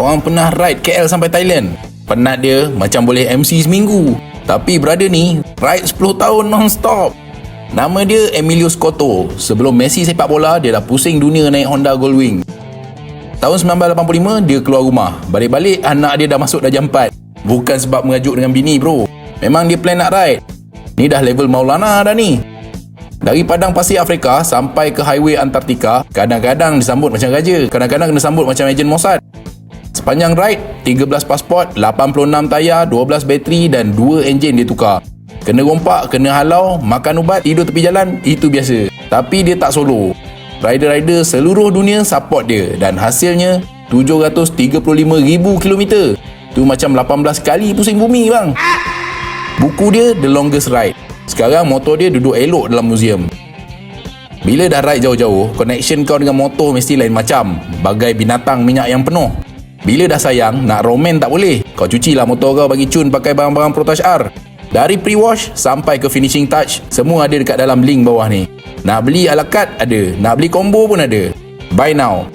Korang pernah ride KL sampai Thailand? Penat dia macam boleh MC seminggu. Tapi brother ni ride 10 tahun non-stop. Nama dia Emilio Scotto. Sebelum Messi sepak bola, dia dah pusing dunia naik Honda Goldwing. Tahun 1985 dia keluar rumah. Balik-balik anak dia dah masuk darjah 4. Bukan sebab mengajuk dengan bini bro. Memang dia plan nak ride. Ni dah level Maulana dah ni. Dari padang pasir Afrika sampai ke highway Antartika, kadang-kadang disambut macam raja, kadang-kadang kena sambut macam ejen Mossad. Sepanjang ride, 13 pasport, 86 tayar, 12 bateri dan 2 enjin dia tukar. Kena rompak, kena halau, makan ubat, tidur tepi jalan, itu biasa. Tapi dia tak solo. Rider-rider seluruh dunia support dia dan hasilnya 735,000 km. Tu macam 18 kali pusing bumi bang. Buku dia The Longest Ride. Sekarang motor dia duduk elok dalam muzium. Bila dah ride jauh-jauh, connection kau dengan motor mesti lain macam. Bagai binatang minyak yang penuh. Bila dah sayang, nak roman tak boleh. Kau cucilah motor kau bagi cun pakai barang-barang Protage R. Dari pre-wash sampai ke finishing touch, semua ada dekat dalam link bawah ni. Nak beli ala carte ada, nak beli combo pun ada. Buy now.